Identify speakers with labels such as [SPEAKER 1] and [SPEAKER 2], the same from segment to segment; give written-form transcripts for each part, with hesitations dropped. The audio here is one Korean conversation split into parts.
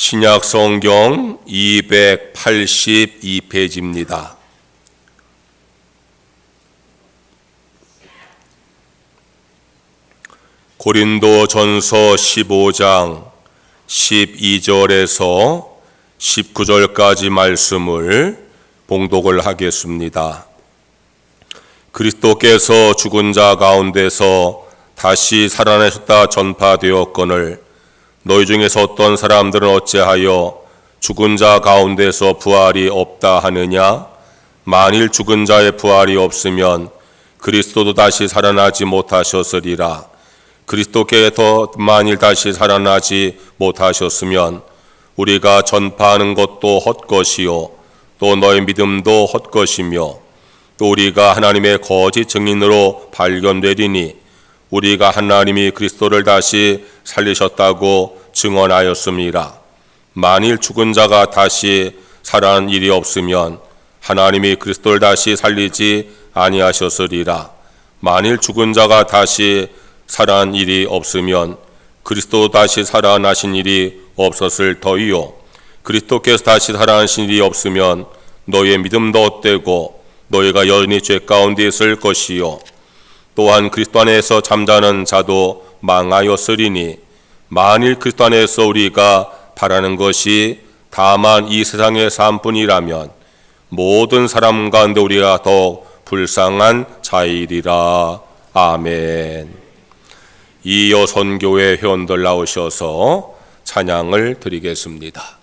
[SPEAKER 1] 신약 성경 282페이지입니다. 고린도전서 15장 12절에서 19절까지 말씀을 봉독을 하겠습니다. 그리스도께서 죽은 자 가운데서 다시 살아나셨다 전파되었거늘 너희 중에서 어떤 사람들은 어찌하여 죽은 자 가운데서 부활이 없다 하느냐? 만일 죽은 자의 부활이 없으면 그리스도도 다시 살아나지 못하셨으리라. 그리스도께서 만일 다시 살아나지 못하셨으면 우리가 전파하는 것도 헛것이요 또 너희 믿음도 헛것이며 또 우리가 하나님의 거짓 증인으로 발견되리니 우리가 하나님이 그리스도를 다시 살리셨다고 증언하였습니다. 만일 죽은 자가 다시 살아난 일이 없으면 하나님이 그리스도를 다시 살리지 아니하셨으리라. 만일 죽은 자가 다시 살아난 일이 없으면 그리스도 다시 살아나신 일이 없었을 터이요 그리스도께서 다시 살아나신 일이 없으면 너희의 믿음도 헛되고 너희가 여전히 죄 가운데 있을 것이요 또한 그리스도 안에서 잠자는 자도 망하였으리니 만일 그리스도 안에서 우리가 바라는 것이 다만 이 세상의 삶뿐이라면 모든 사람 가운데 우리가 더욱 불쌍한 자이리라. 아멘. 이어 선교회 회원들 나오셔서 찬양을 드리겠습니다.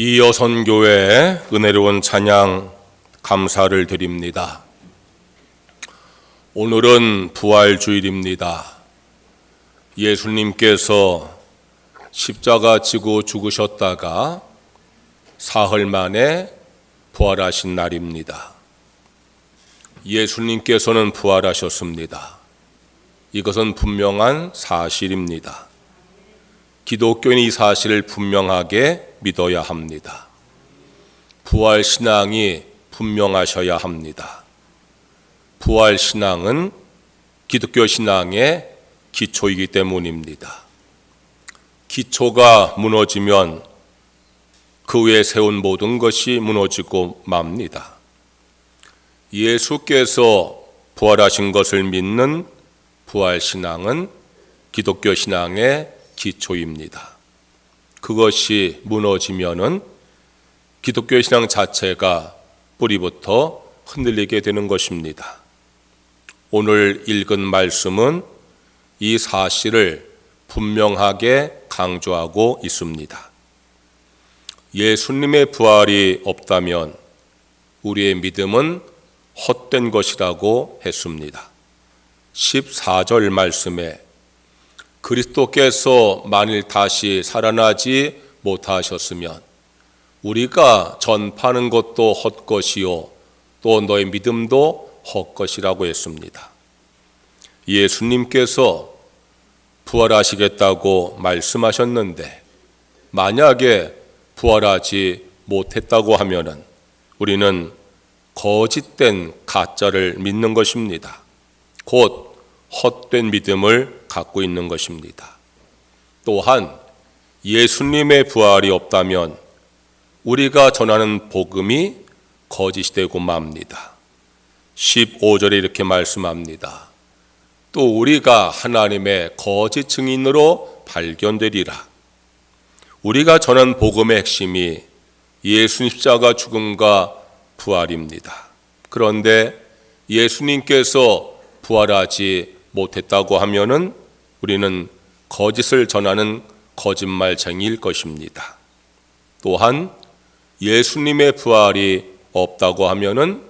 [SPEAKER 1] 이여선교회 은혜로운 찬양 감사를 드립니다. 오늘은 부활주일입니다. 예수님께서 십자가 지고 죽으셨다가 사흘 만에 부활하신 날입니다. 예수님께서는 부활하셨습니다. 이것은 분명한 사실입니다. 기독교인은 이 사실을 분명하게 믿어야 합니다. 부활신앙이 분명하셔야 합니다. 부활신앙은 기독교 신앙의 기초이기 때문입니다. 기초가 무너지면 그 위에 세운 모든 것이 무너지고 맙니다. 예수께서 부활하신 것을 믿는 부활신앙은 기독교 신앙의 기초입니다. 그것이 무너지면은 기독교 신앙 자체가 뿌리부터 흔들리게 되는 것입니다. 오늘 읽은 말씀은 이 사실을 분명하게 강조하고 있습니다. 예수님의 부활이 없다면 우리의 믿음은 헛된 것이라고 했습니다. 14절 말씀에 그리스도께서 만일 다시 살아나지 못하셨으면 우리가 전파하는 것도 헛것이요 또 너의 믿음도 헛것이라고 했습니다. 예수님께서 부활하시겠다고 말씀하셨는데 만약에 부활하지 못했다고 하면은 우리는 거짓된 가짜를 믿는 것입니다. 곧 헛된 믿음을 갖고 있는 것입니다. 또한 예수님의 부활이 없다면 우리가 전하는 복음이 거짓이 되고 맙니다. 15절에 이렇게 말씀합니다. 또 우리가 하나님의 거짓 증인으로 발견되리라. 우리가 전한 복음의 핵심이 예수님 십자가 죽음과 부활입니다. 그런데 예수님께서 부활하지 못했다고 하면은 우리는 거짓을 전하는 거짓말쟁이일 것입니다. 또한 예수님의 부활이 없다고 하면은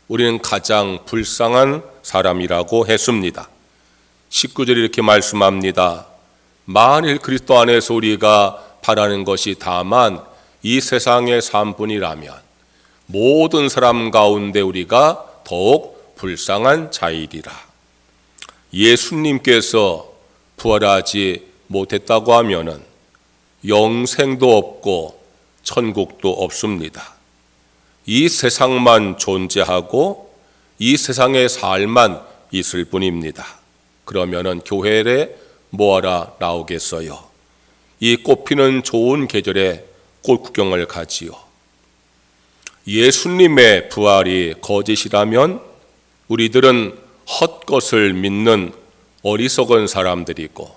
[SPEAKER 1] 우리는 가장 불쌍한 사람이라고 했습니다. 19절에 이렇게 말씀합니다. 만일 그리스도 안에서 우리가 바라는 것이 다만 이 세상의 삶뿐이라면 모든 사람 가운데 우리가 더욱 불쌍한 자이리라. 예수님께서 부활하지 못했다고 하면은 영생도 없고 천국도 없습니다. 이 세상만 존재하고 이 세상의 삶만 있을 뿐입니다. 그러면은 교회에 뭐하러 나오겠어요? 이 꽃피는 좋은 계절에 꽃 구경을 가지요. 예수님의 부활이 거짓이라면 우리들은 헛것을 믿는 어리석은 사람들이고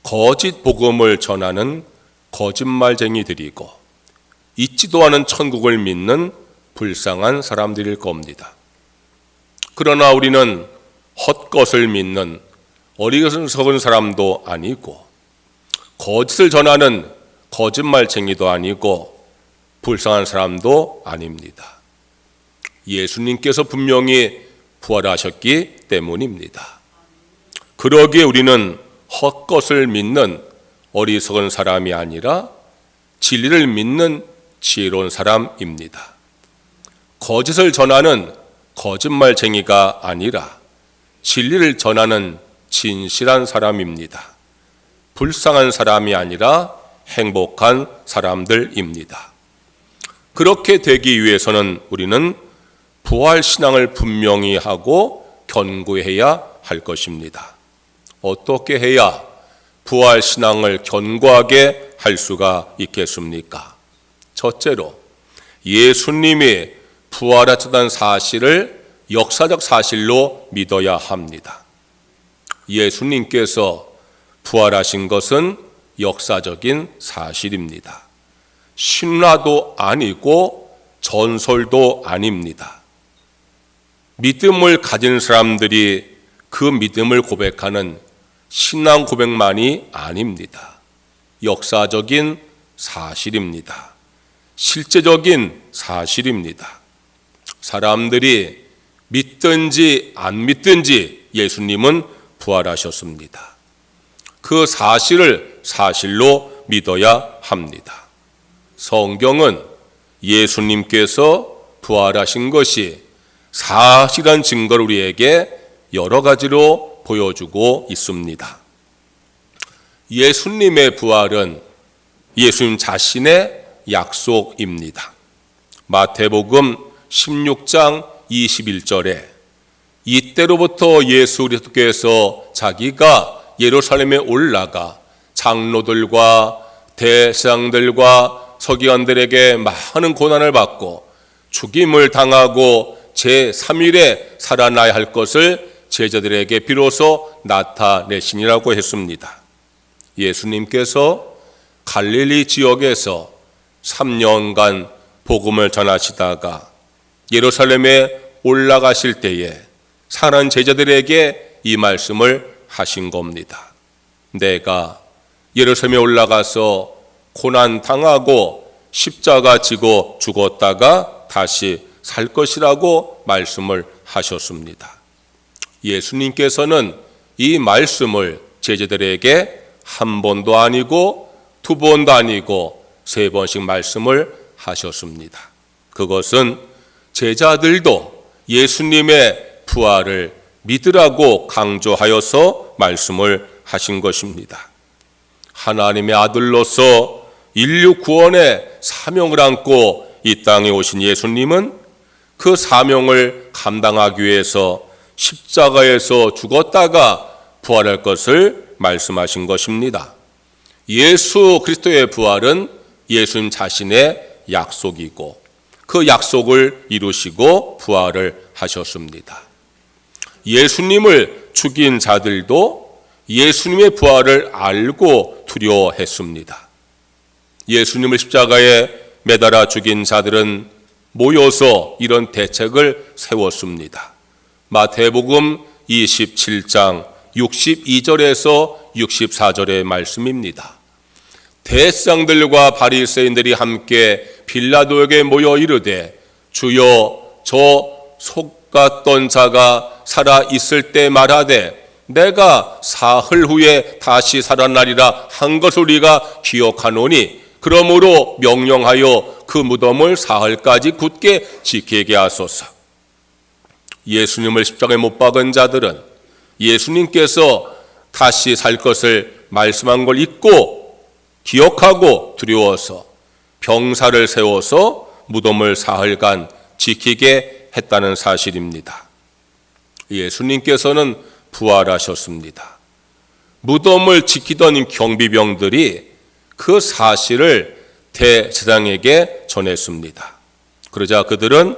[SPEAKER 1] 거짓 복음을 전하는 거짓말쟁이들이고 있지도 않은 천국을 믿는 불쌍한 사람들일 겁니다. 그러나 우리는 헛것을 믿는 어리석은 사람도 아니고 거짓을 전하는 거짓말쟁이도 아니고 불쌍한 사람도 아닙니다. 예수님께서 분명히 부활하셨기 때문입니다. 그러기에 우리는 헛것을 믿는 어리석은 사람이 아니라 진리를 믿는 지혜로운 사람입니다. 거짓을 전하는 거짓말쟁이가 아니라 진리를 전하는 진실한 사람입니다. 불쌍한 사람이 아니라 행복한 사람들입니다. 그렇게 되기 위해서는 우리는 부활신앙을 분명히 하고 견고해야 할 것입니다. 어떻게 해야 부활신앙을 견고하게 할 수가 있겠습니까? 첫째로 예수님이 부활하셨다는 사실을 역사적 사실로 믿어야 합니다. 예수님께서 부활하신 것은 역사적인 사실입니다. 신화도 아니고 전설도 아닙니다. 믿음을 가진 사람들이 그 믿음을 고백하는 신앙 고백만이 아닙니다. 역사적인 사실입니다. 실제적인 사실입니다. 사람들이 믿든지 안 믿든지 예수님은 부활하셨습니다. 그 사실을 사실로 믿어야 합니다. 성경은 예수님께서 부활하신 것이 사실한 증거를 우리에게 여러 가지로 보여주고 있습니다. 예수님의 부활은 예수님 자신의 약속입니다. 마태복음 16장 21절에 이때로부터 예수 그리스도께서 자기가 예루살렘에 올라가 장로들과 대제사장들과 서기관들에게 많은 고난을 받고 죽임을 당하고 제3일에 살아나야 할 것을 제자들에게 비로소 나타내시니라고 했습니다. 예수님께서 갈릴리 지역에서 3년간 복음을 전하시다가 예루살렘에 올라가실 때에 사랑하는 제자들에게 이 말씀을 하신 겁니다. 내가 예루살렘에 올라가서 고난 당하고 십자가 지고 죽었다가 다시 살 것이라고 말씀을 하셨습니다. 예수님께서는 이 말씀을 제자들에게 한 번도 아니고 두 번도 아니고 세 번씩 말씀을 하셨습니다. 그것은 제자들도 예수님의 부활을 믿으라고 강조하여서 말씀을 하신 것입니다. 하나님의 아들로서 인류 구원의 사명을 안고 이 땅에 오신 예수님은 그 사명을 감당하기 위해서 십자가에서 죽었다가 부활할 것을 말씀하신 것입니다. 예수 그리스도의 부활은 예수님 자신의 약속이고 그 약속을 이루시고 부활을 하셨습니다. 예수님을 죽인 자들도 예수님의 부활을 알고 두려워했습니다. 예수님을 십자가에 매달아 죽인 자들은 모여서 이런 대책을 세웠습니다. 마태복음 27장 62절에서 64절의 말씀입니다. 대제사장들과 바리새인들이 함께 빌라도에게 모여 이르되 주여 저 속았던 자가 살아 있을 때 말하되 내가 사흘 후에 다시 살아나리라 한 것을 우리가 기억하노니 그러므로 명령하여 그 무덤을 사흘까지 굳게 지키게 하소서. 예수님을 십자가에 못 박은 자들은 예수님께서 다시 살 것을 말씀한 걸 잊고 기억하고 두려워서 병사를 세워서 무덤을 사흘간 지키게 했다는 사실입니다. 예수님께서는 부활하셨습니다. 무덤을 지키던 경비병들이 그 사실을 대제사장에게 전했습니다. 그러자 그들은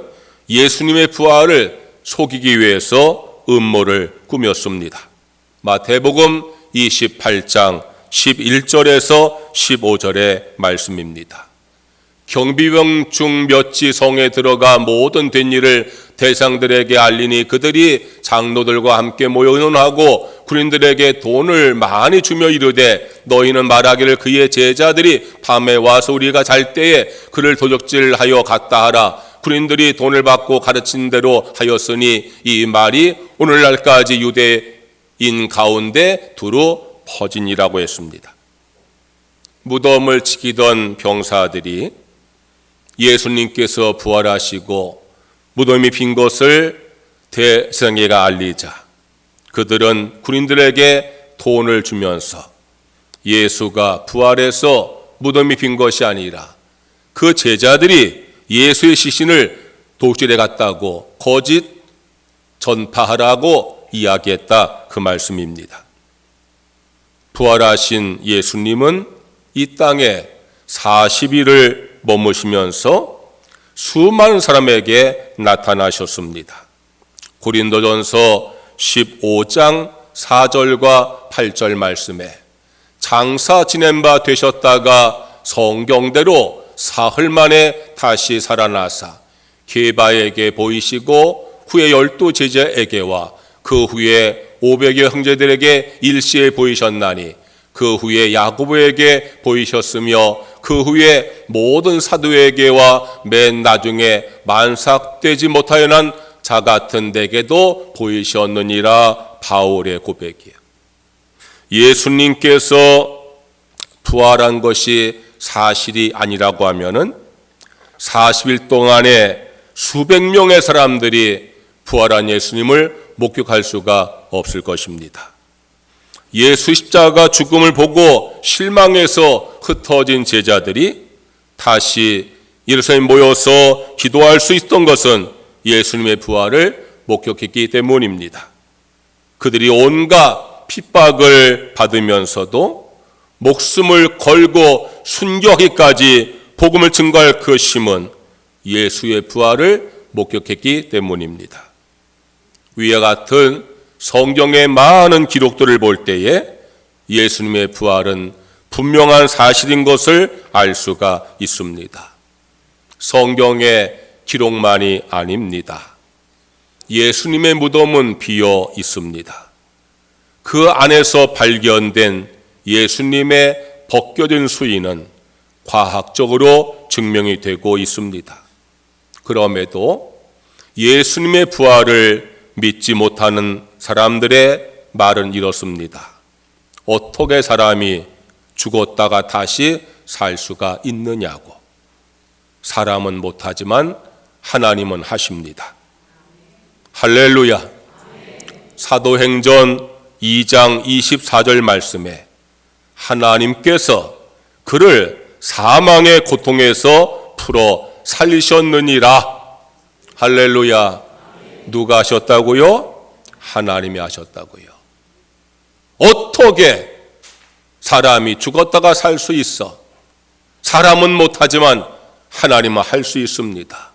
[SPEAKER 1] 예수님의 부활을 속이기 위해서 음모를 꾸몄습니다. 마태복음 28장 11절에서 15절의 말씀입니다. 경비병 중 몇이 성에 들어가 모든 된 일을 대상들에게 알리니 그들이 장로들과 함께 모여 의논하고 군인들에게 돈을 많이 주며 이르되 너희는 말하기를 그의 제자들이 밤에 와서 우리가 잘 때에 그를 도적질하여 갔다 하라. 군인들이 돈을 받고 가르친 대로 하였으니 이 말이 오늘날까지 유대인 가운데 두루 퍼지니라고 했습니다. 무덤을 지키던 병사들이 예수님께서 부활하시고 무덤이 빈 것을 대제사장에게 알리자 그들은 군인들에게 돈을 주면서 예수가 부활해서 무덤이 빈 것이 아니라 그 제자들이 예수의 시신을 도둑질해 갔다고 거짓 전파하라고 이야기했다 그 말씀입니다. 부활하신 예수님은 이 땅에 40일을 머무시면서 수많은 사람에게 나타나셨습니다. 고린도전서 15장 4절과 8절 말씀에 장사 지낸 바 되셨다가 성경대로 사흘 만에 다시 살아나사 게바에게 보이시고 후에 12 제자에게와 그 후에 500여 형제들에게 일시에 보이셨나니 그 후에 야고보에게 보이셨으며 그 후에 모든 사도에게와 맨 나중에 만삭되지 못하여 난 자 같은 데게도 보이셨느니라. 바울의 고백이에요. 예수님께서 부활한 것이 사실이 아니라고 하면은 40일 동안에 수백 명의 사람들이 부활한 예수님을 목격할 수가 없을 것입니다. 예수 십자가 죽음을 보고 실망해서 흩어진 제자들이 다시 예루살렘 모여서 기도할 수 있었던 것은 예수님의 부활을 목격했기 때문입니다. 그들이 온갖 핍박을 받으면서도 목숨을 걸고 순교하기까지 복음을 증거할 그 힘은 예수의 부활을 목격했기 때문입니다. 위와 같은 성경의 많은 기록들을 볼 때에 예수님의 부활은 분명한 사실인 것을 알 수가 있습니다. 성경의 기록만이 아닙니다. 예수님의 무덤은 비어 있습니다. 그 안에서 발견된 예수님의 벗겨진 수인은 과학적으로 증명이 되고 있습니다. 그럼에도 예수님의 부활을 믿지 못하는 사람들의 말은 이렇습니다. 어떻게 사람이 죽었다가 다시 살 수가 있느냐고. 사람은 못하지만 하나님은 하십니다. 할렐루야. 사도행전 2장 24절 말씀에 하나님께서 그를 사망의 고통에서 풀어 살리셨느니라. 할렐루야. 누가 하셨다고요? 하나님이 하셨다고요. 어떻게 사람이 죽었다가 살 수 있어? 사람은 못하지만 하나님은 할 수 있습니다.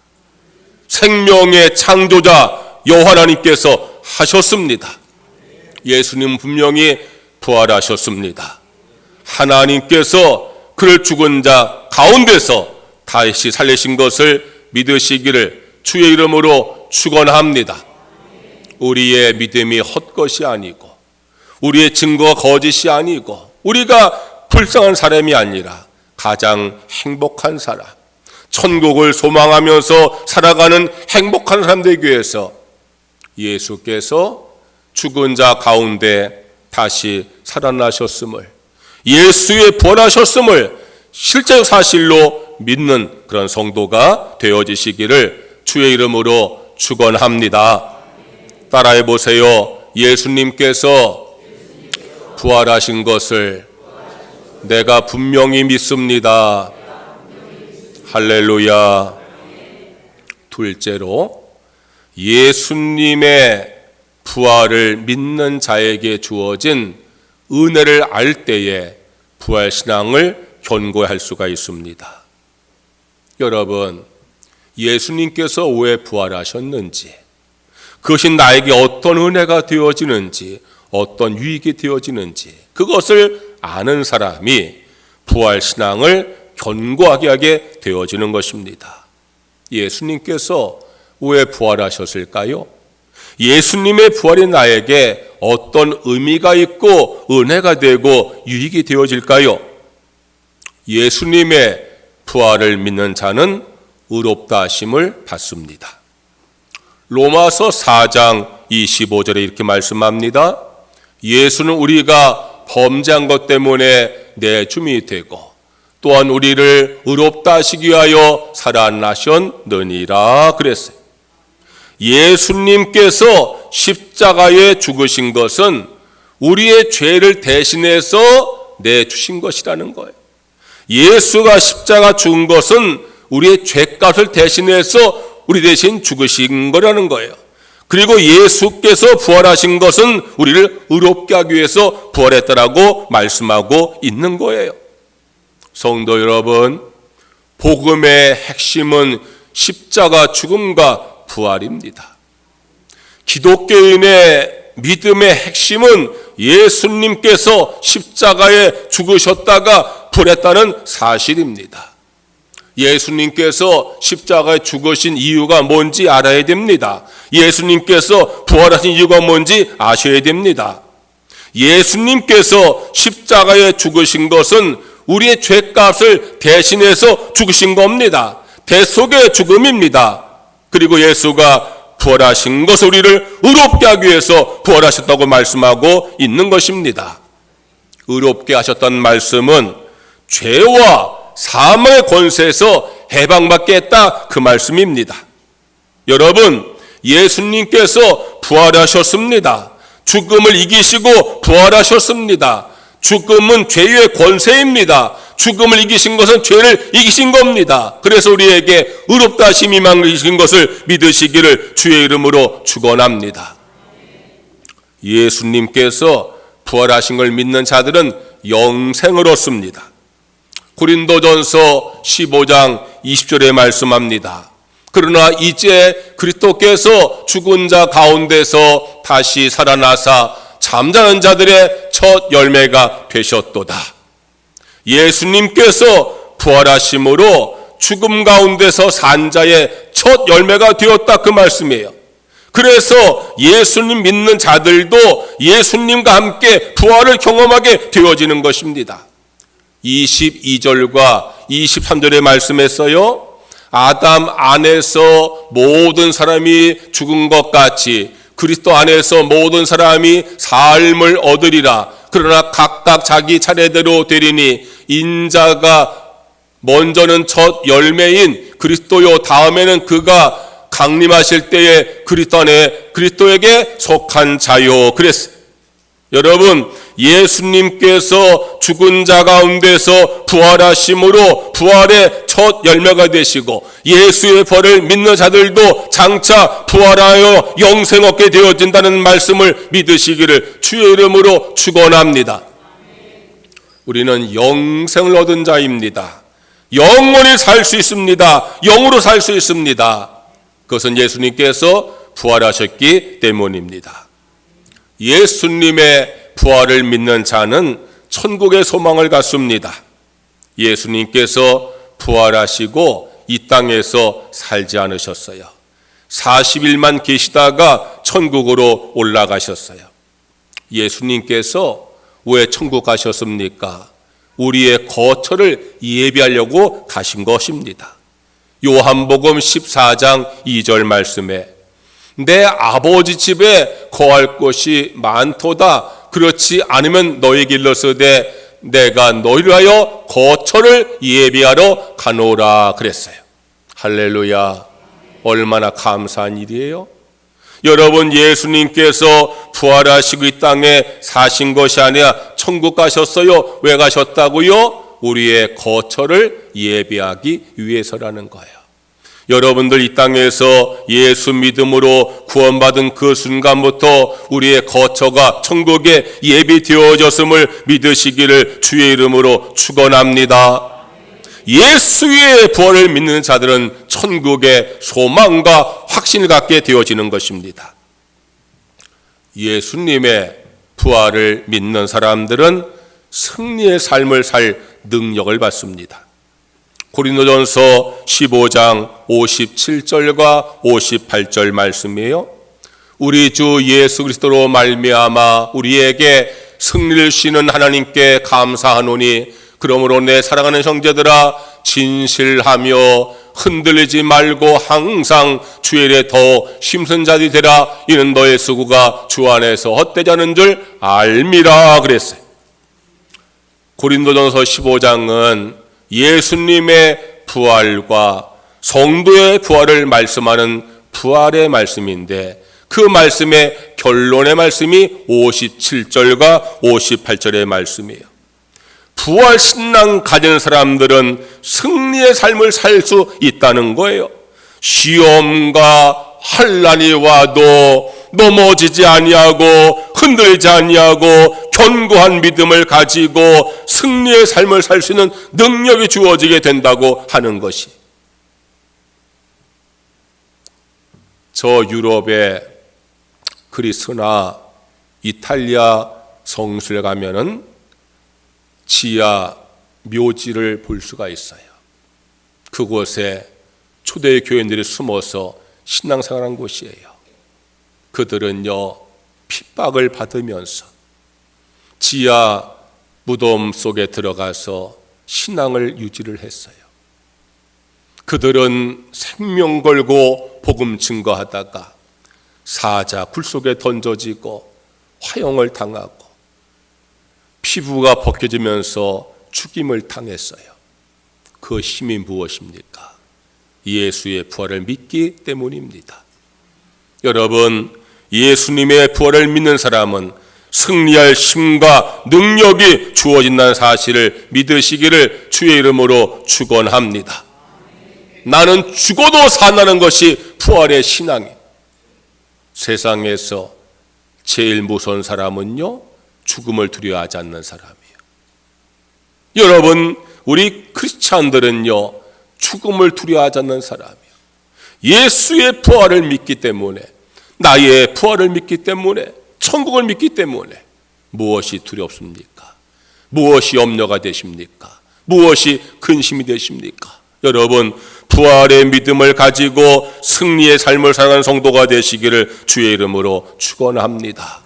[SPEAKER 1] 생명의 창조자 여호와 하나님께서 하셨습니다. 예수님 분명히 부활하셨습니다. 하나님께서 그를 죽은 자 가운데서 다시 살리신 것을 믿으시기를 주의 이름으로 축원합니다. 우리의 믿음이 헛것이 아니고 우리의 증거가 거짓이 아니고 우리가 불쌍한 사람이 아니라 가장 행복한 사람, 천국을 소망하면서 살아가는 행복한 사람 되기 위해서 예수께서 죽은 자 가운데 다시 살아나셨음을, 예수의 부활하셨음을 실제적 사실로 믿는 그런 성도가 되어지시기를 주의 이름으로 축원합니다. 따라해 보세요. 예수님께서 부활하신 것을 내가 분명히 믿습니다. 할렐루야. 둘째로, 예수님의 부활을 믿는 자에게 주어진 은혜를 알 때에 부활신앙을 견고할 수가 있습니다. 여러분, 예수님께서 왜 부활하셨는지, 그것이 나에게 어떤 은혜가 되어지는지, 어떤 유익이 되어지는지, 그것을 아는 사람이 부활신앙을 견고하게 하게 되어지는 것입니다. 예수님께서 왜 부활하셨을까요? 예수님의 부활이 나에게 어떤 의미가 있고 은혜가 되고 유익이 되어질까요? 예수님의 부활을 믿는 자는 의롭다 하심을 받습니다. 로마서 4장 25절에 이렇게 말씀합니다. 예수는 우리가 범죄한 것 때문에 내 주민이 되고 또한 우리를 의롭다 하시기 위하여 살아나셨느니라 그랬어요. 예수님께서 십자가에 죽으신 것은 우리의 죄를 대신해서 내주신 것이라는 거예요. 예수가 십자가 죽은 것은 우리의 죄값을 대신해서 우리 대신 죽으신 거라는 거예요. 그리고 예수께서 부활하신 것은 우리를 의롭게 하기 위해서 부활했다라고 말씀하고 있는 거예요. 성도 여러분, 복음의 핵심은 십자가 죽음과 부활입니다. 기독교인의 믿음의 핵심은 예수님께서 십자가에 죽으셨다가 부활했다는 사실입니다. 예수님께서 십자가에 죽으신 이유가 뭔지 알아야 됩니다. 예수님께서 부활하신 이유가 뭔지 아셔야 됩니다. 예수님께서 십자가에 죽으신 것은 우리의 죄값을 대신해서 죽으신 겁니다. 대속의 죽음입니다. 그리고 예수가 부활하신 것을 우리를 의롭게 하기 위해서 부활하셨다고 말씀하고 있는 것입니다. 의롭게 하셨다는 말씀은 죄와 사망의 권세에서 해방받겠다 그 말씀입니다. 여러분, 예수님께서 부활하셨습니다. 죽음을 이기시고 부활하셨습니다. 죽음은 죄의 권세입니다. 죽음을 이기신 것은 죄를 이기신 겁니다. 그래서 우리에게 의롭다 하심이 임하신 것을 믿으시기를 주의 이름으로 축원합니다. 예수님께서 부활하신 걸 믿는 자들은 영생을 얻습니다. 고린도전서 15장 20절에 말씀합니다. 그러나 이제 그리스도께서 죽은 자 가운데서 다시 살아나사 잠자는 자들의 첫 열매가 되셨도다. 예수님께서 부활하심으로 죽음 가운데서 산 자의 첫 열매가 되었다 그 말씀이에요. 그래서 예수님 믿는 자들도 예수님과 함께 부활을 경험하게 되어지는 것입니다. 22절과 23절의 말씀에서요, 아담 안에서 모든 사람이 죽은 것 같이 그리스도 안에서 모든 사람이 삶을 얻으리라. 그러나 각각 자기 차례대로 되리니 인자가 먼저는 첫 열매인 그리스도요, 다음에는 그가 강림하실 때에 그리스도 안에 그리스도에게 속한 자요. 그랬어요. 여러분, 예수님께서 죽은 자 가운데서 부활하심으로 부활의 첫 열매가 되시고 예수의 벌을 믿는 자들도 장차 부활하여 영생 얻게 되어진다는 말씀을 믿으시기를 주의 이름으로 축원합니다. 우리는 영생을 얻은 자입니다. 영원히 살 수 있습니다. 영으로 살 수 있습니다. 그것은 예수님께서 부활하셨기 때문입니다. 예수님의 부활을 믿는 자는 천국의 소망을 갖습니다. 예수님께서 부활하시고 이 땅에서 살지 않으셨어요. 40일만 계시다가 천국으로 올라가셨어요. 예수님께서 왜 천국 가셨습니까? 우리의 거처를 예비하려고 가신 것입니다. 요한복음 14장 2절 말씀에 내 아버지 집에 거할 곳이 많도다. 그렇지 않으면 너에게 일렀으되 내가 너희를 하여 거처를 예비하러 가노라 그랬어요. 할렐루야. 얼마나 감사한 일이에요. 여러분, 예수님께서 부활하시고 이 땅에 사신 것이 아니라 천국 가셨어요. 왜 가셨다고요? 우리의 거처를 예비하기 위해서라는 거예요. 여러분들 이 땅에서 예수 믿음으로 구원받은 그 순간부터 우리의 거처가 천국에 예비되어졌음을 믿으시기를 주의 이름으로 축원합니다. 예수의 부활을 믿는 자들은 천국의 소망과 확신을 갖게 되어지는 것입니다. 예수님의 부활을 믿는 사람들은 승리의 삶을 살 능력을 받습니다. 고린도전서 15장 57절과 58절 말씀이에요. 우리 주 예수 그리스도로 말미암아 우리에게 승리를 주시는 하나님께 감사하노니 그러므로 내 사랑하는 형제들아 진실하며 흔들리지 말고 항상 주의 일에 더 힘쓴 자들이 되라. 이는 너의 수고가 주 안에서 헛되지 않은 줄 알미라 그랬어요. 고린도전서 15장은 예수님의 부활과 성도의 부활을 말씀하는 부활의 말씀인데 그 말씀의 결론의 말씀이 57절과 58절의 말씀이에요. 부활 신앙 가진 사람들은 승리의 삶을 살 수 있다는 거예요. 시험과 환난이 와도 넘어지지 아니하고 흔들리지 아니하고 견고한 믿음을 가지고 승리의 삶을 살 수 있는 능력이 주어지게 된다고 하는 것이. 저 유럽의 그리스나 이탈리아 성수에 가면은 지하 묘지를 볼 수가 있어요. 그곳에 초대 교인들이 숨어서 신앙생활한 곳이에요. 그들은요 핍박을 받으면서 지하 무덤 속에 들어가서 신앙을 유지를 했어요. 그들은 생명 걸고 복음 증거하다가 사자 굴 속에 던져지고 화형을 당하고 피부가 벗겨지면서 죽임을 당했어요. 그 힘이 무엇입니까? 예수의 부활을 믿기 때문입니다. 여러분, 예수님의 부활을 믿는 사람은 승리할 힘과 능력이 주어진다는 사실을 믿으시기를 주의 이름으로 축원합니다. 나는 죽어도 산다는 것이 부활의 신앙이에요. 세상에서 제일 무서운 사람은요, 죽음을 두려워하지 않는 사람이에요. 여러분, 우리 크리스찬들은요, 죽음을 두려워하지 않는 사람이에요. 예수의 부활을 믿기 때문에, 나의 부활을 믿기 때문에, 천국을 믿기 때문에 무엇이 두렵습니까? 무엇이 염려가 되십니까? 무엇이 근심이 되십니까? 여러분, 부활의 믿음을 가지고 승리의 삶을 살아가는 성도가 되시기를 주의 이름으로 축원합니다.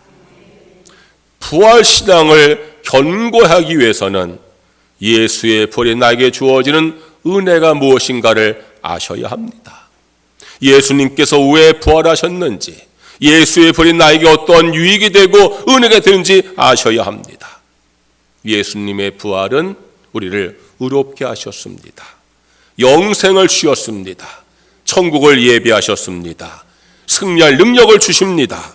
[SPEAKER 1] 부활 신앙을 견고하기 위해서는 예수의 부활이 나에게 주어지는 은혜가 무엇인가를 아셔야 합니다. 예수님께서 왜 부활하셨는지, 예수의 부활이 나에게 어떤 유익이 되고 은혜가 되는지 아셔야 합니다. 예수님의 부활은 우리를 의롭게 하셨습니다. 영생을 주셨습니다. 천국을 예비하셨습니다. 승리할 능력을 주십니다.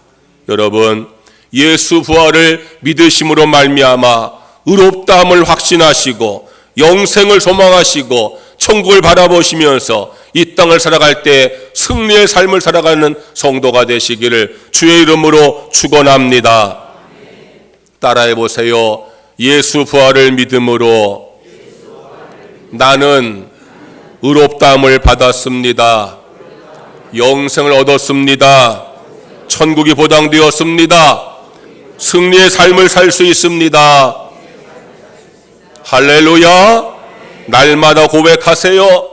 [SPEAKER 1] 여러분, 예수 부활을 믿으심으로 말미암아 의롭다함을 확신하시고 영생을 소망하시고 천국을 바라보시면서 이 땅을 살아갈 때 승리의 삶을 살아가는 성도가 되시기를 주의 이름으로 축원합니다. 따라해 보세요. 예수 부활을 믿음으로 나는 의롭다함을 받았습니다. 영생을 얻었습니다. 천국이 보장되었습니다. 승리의 삶을 살 수 있습니다. 할렐루야. 날마다 고백하세요.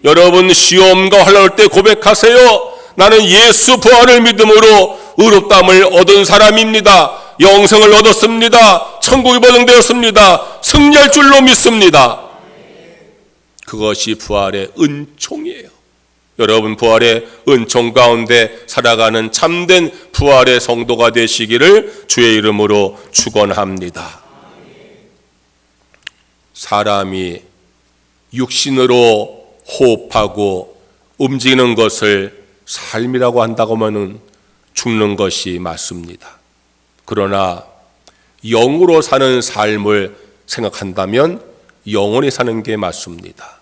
[SPEAKER 1] 여러분, 시험과 환난할 때 고백하세요. 나는 예수 부활을 믿음으로 의롭다함을 얻은 사람입니다. 영생을 얻었습니다. 천국이 보장되었습니다. 승리할 줄로 믿습니다. 그것이 부활의 은총이에요. 여러분, 부활의 은총 가운데 살아가는 참된 부활의 성도가 되시기를 주의 이름으로 축원합니다. 사람이 육신으로 호흡하고 움직이는 것을 삶이라고 한다고 하면 죽는 것이 맞습니다. 그러나 영으로 사는 삶을 생각한다면 영원히 사는 게 맞습니다.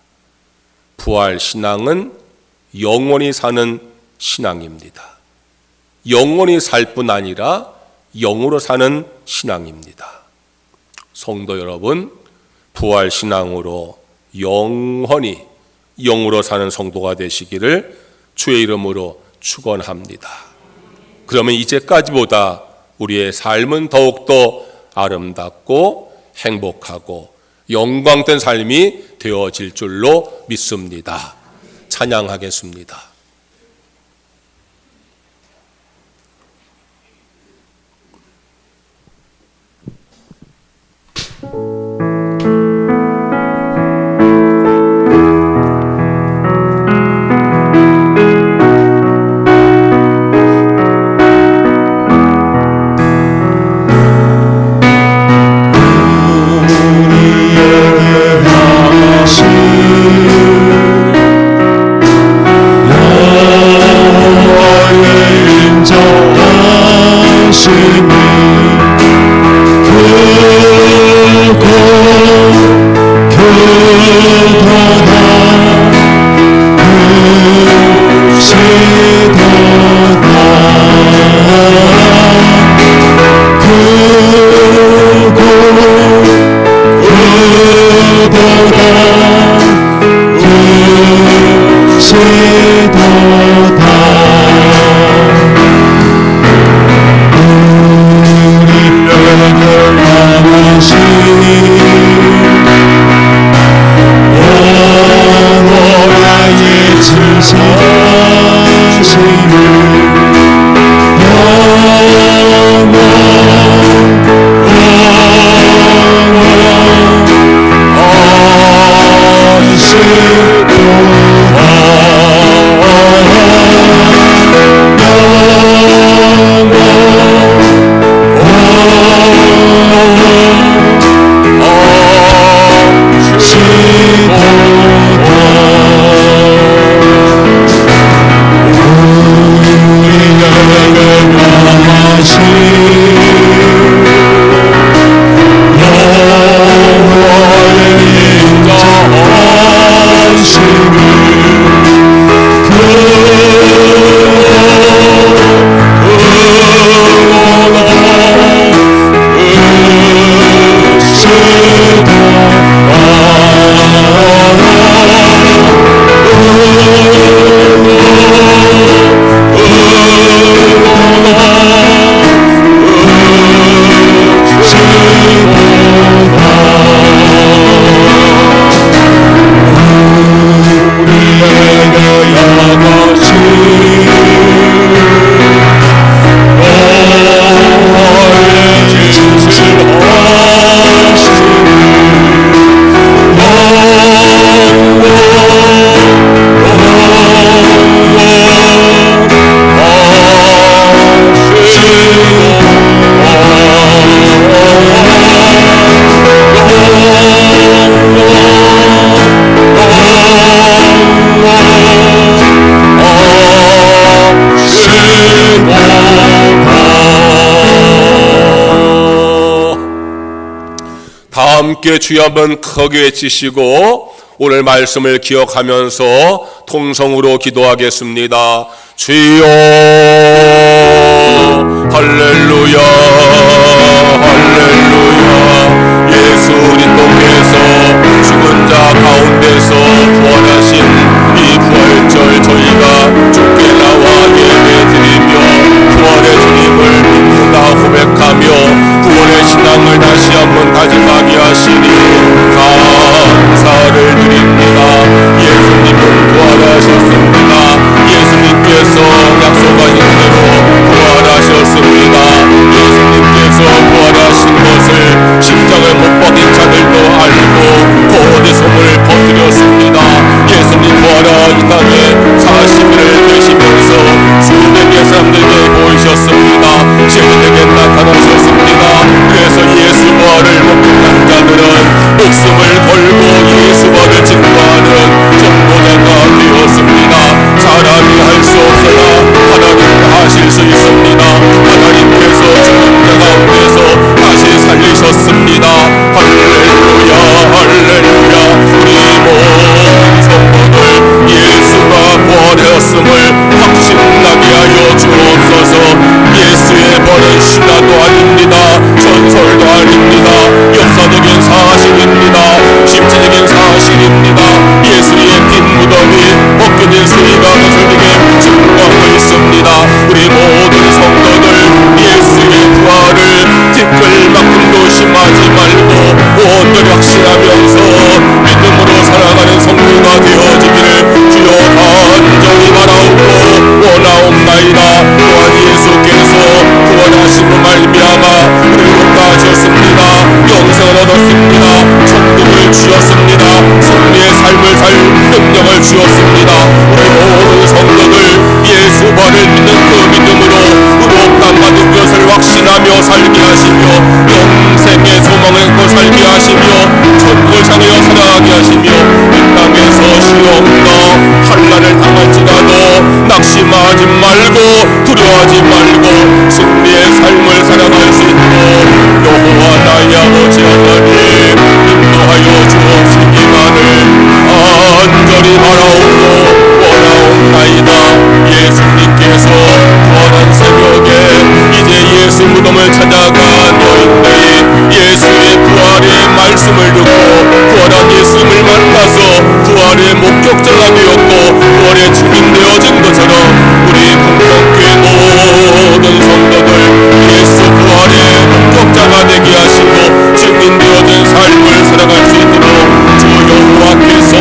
[SPEAKER 1] 부활 신앙은 영원히 사는 신앙입니다. 영원히 살 뿐 아니라 영으로 사는 신앙입니다. 성도 여러분, 부활 신앙으로 영원히 영으로 사는 성도가 되시기를 주의 이름으로 축원합니다. 그러면 이제까지보다 우리의 삶은 더욱더 아름답고 행복하고 영광된 삶이 되어질 줄로 믿습니다. 찬양하겠습니다. 함께 주여 한번 크게 외치시고 오늘 말씀을 기억하면서 통성으로 기도하겠습니다. 주여 할렐루야 할렐루야. 예수 그리스도께서 죽은 자 가운데서 부활하신 이 부활절 저희가 주께 나와 예배드리며 부활의 주님을 믿는다 고백하며 구원의 신앙을 다시 한번 다짐하게 하시니 감사를 드립니다. 예수님은 부활하셨습니다. 예수님께서 약속하신 대로 부활하셨습니다. 예수님께서 부활하신 것을 십자가에 못 박힌 자들도 알고 거대 소문을 퍼뜨렸습니다. 예수님 부활한 이 땅에 40일을 계시면서 수백의 사람들에게 보이셨습니다. 제자들에게 나타나셨습니다. 그래서 예수 부활을 목격한 자들은 목숨을 걸고 예수 부활을 증거하는 전도자가 되었습니다. 사람이 할 수 없으나 하나님은 하실 수 있습니다. 하나님께서 죽은 자 가운데서 다시 살리셨습니다. 할렐루야 할렐루야. 우리 모든 성도들 예수가 부활하였음을 확신나게 하여 주옵소서. 예수의 부활은 신화도 아닙니다. 전설도 아닙니다. 역사적인 사실입니다. 실제적인 사실입니다. 예수의 빈 무덤이 벗겨진 수위가 거슬리게 증거하고 있습니다. 우리 모든 성도들 예수의 부활을 티끌 막힘도 심하지 말고 온전히 확신하면서 믿음으로 살아가는 성도가 되어지기를 주여 간절히 바라옵고 원하옵나이다. 또한 예수께서 구원하심으로 말미암아 우리를 구원하셨습니다. 영생을 얻었습니다. 천국을 주었습니다. 승리의 삶을 살 능력을 주었습니다. 우리 모든 성도들 예수 부활을 믿는 그 믿음으로 의롭다 받은 것을 확신하며 살게 하시며 영생의 소망을 갖고 살게 하시며 천국을 향하여 살아가게 하시며 이 땅에서 시험과 환난을 당할지라도 낙심하지 말고 두려워하지 말고 승리의 삶을 살아갈 수 있도록 여호와 나의 아버지 하나님 인도하여 주옵시기만을 간절히 바라옵고 원하옵나이다. 예수님께서 부활한 새벽에 이제 예수 무덤을 찾아간 여인들이 예수의 부활의 말씀을 듣고 부활한 예수님을 만나서 부활의 목격자가 되었고 부활의 증인 되어진 것처럼 우리 풍성교회 모든 성도들 예수 부활의 목격자가 되게 하시고 증인 되어진 삶을 살아갈 수 있도록 주 여호와께서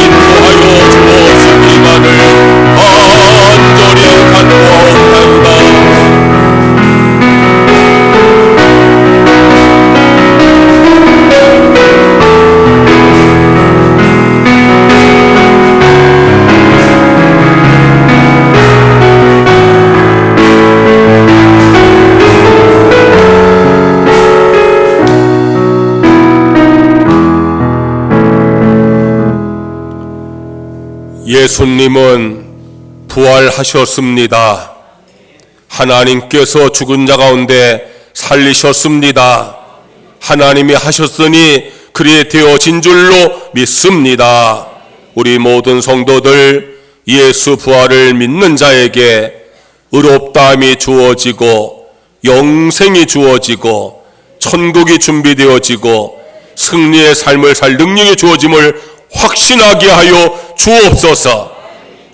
[SPEAKER 1] 인도하여 주옵시기만을 간절히 간구하옵나이다. 예수님은 부활하셨습니다. 하나님께서 죽은 자 가운데 살리셨습니다. 하나님이 하셨으니 그리 되어진 줄로 믿습니다. 우리 모든 성도들 예수 부활을 믿는 자에게 의롭다함이 주어지고 영생이 주어지고 천국이 준비되어지고 승리의 삶을 살 능력이 주어짐을 확신하게 하여 주옵소서.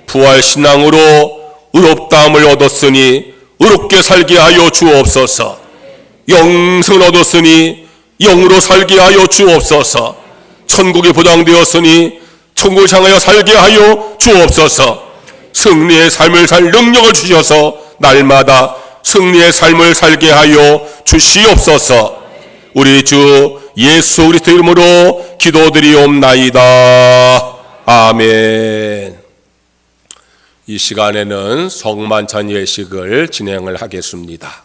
[SPEAKER 1] 부활신앙으로 의롭다함을 얻었으니 의롭게 살게 하여 주옵소서. 영생을 얻었으니 영으로 살게 하여 주옵소서. 천국이 보장되었으니 천국을 향하여 살게 하여 주옵소서. 승리의 삶을 살 능력을 주셔서 날마다 승리의 삶을 살게 하여 주시옵소서. 우리 주 예수 그리스도 이름으로 기도드리옵나이다. 아멘. 이 시간에는 성만찬 예식을 진행을 하겠습니다.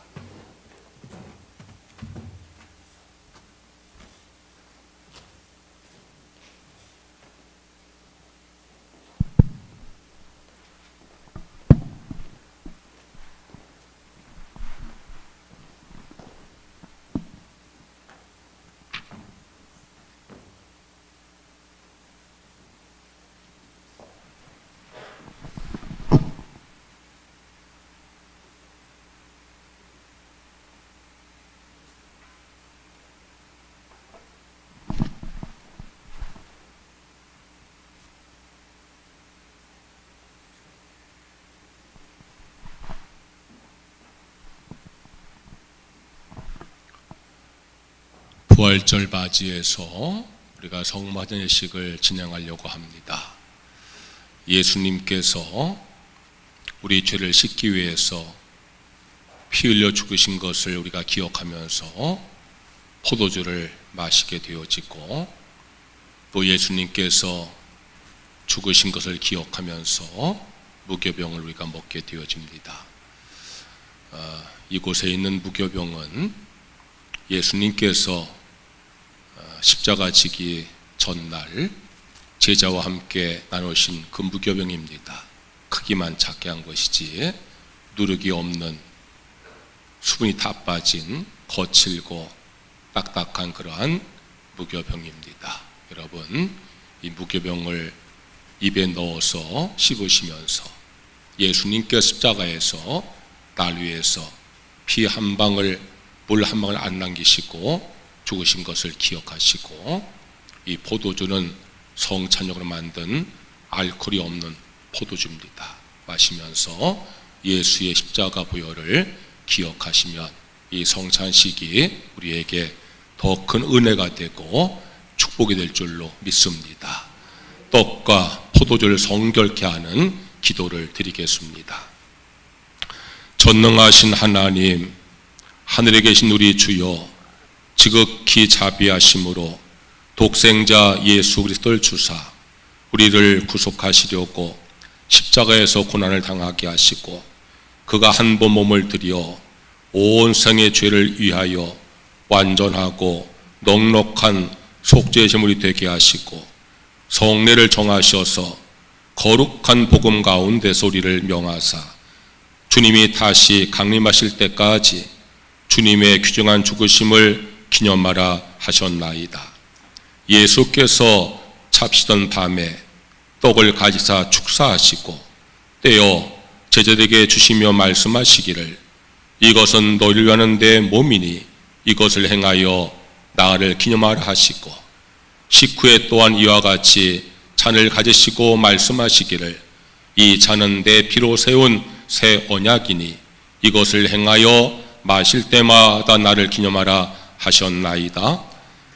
[SPEAKER 1] 부활절 맞이해서 우리가 성만찬 예식을 진행하려고 합니다. 예수님께서 우리 죄를 씻기 위해서 피 흘려 죽으신 것을 우리가 기억하면서 포도주를 마시게 되어지고, 또 예수님께서 죽으신 것을 기억하면서 무교병을 우리가 먹게 되어집니다. 이곳에 있는 무교병은 예수님께서 십자가 지기 전날 제자와 함께 나누신 그 무교병입니다. 크기만 작게 한 것이지 누룩이 없는, 수분이 다 빠진 거칠고 딱딱한 그러한 무교병입니다. 여러분, 이 무교병을 입에 넣어서 씹으시면서 예수님께서 십자가에서 날 위해서 피 한 방울, 물 한 방울 안 남기시고 죽으신 것을 기억하시고, 이 포도주는 성찬용으로 만든 알코올이 없는 포도주입니다. 마시면서 예수의 십자가 보혈을 기억하시면 이 성찬식이 우리에게 더 큰 은혜가 되고 축복이 될 줄로 믿습니다. 떡과 포도주를 성결케 하는 기도를 드리겠습니다. 전능하신 하나님, 하늘에 계신 우리 주여, 지극히 자비하심으로 독생자 예수 그리스도를 주사 우리를 구속하시려고 십자가에서 고난을 당하게 하시고, 그가 한 번 몸을 들여 온 생의 죄를 위하여 완전하고 넉넉한 속죄의 제물이 되게 하시고, 성례를 정하셔서 거룩한 복음 가운데서 우리를 명하사 주님이 다시 강림하실 때까지 주님의 귀중한 죽으심을 기념하라 하셨나이다. 예수께서 잡시던 밤에 떡을 가지사 축사하시고 떼어 제자들에게 주시며 말씀하시기를, 이것은 너희를 위하는 내 몸이니 이것을 행하여 나를 기념하라 하시고, 식후에 또한 이와 같이 잔을 가지시고 말씀하시기를, 이 잔은 내 피로 세운 새 언약이니 이것을 행하여 마실 때마다 나를 기념하라 하셨나이다.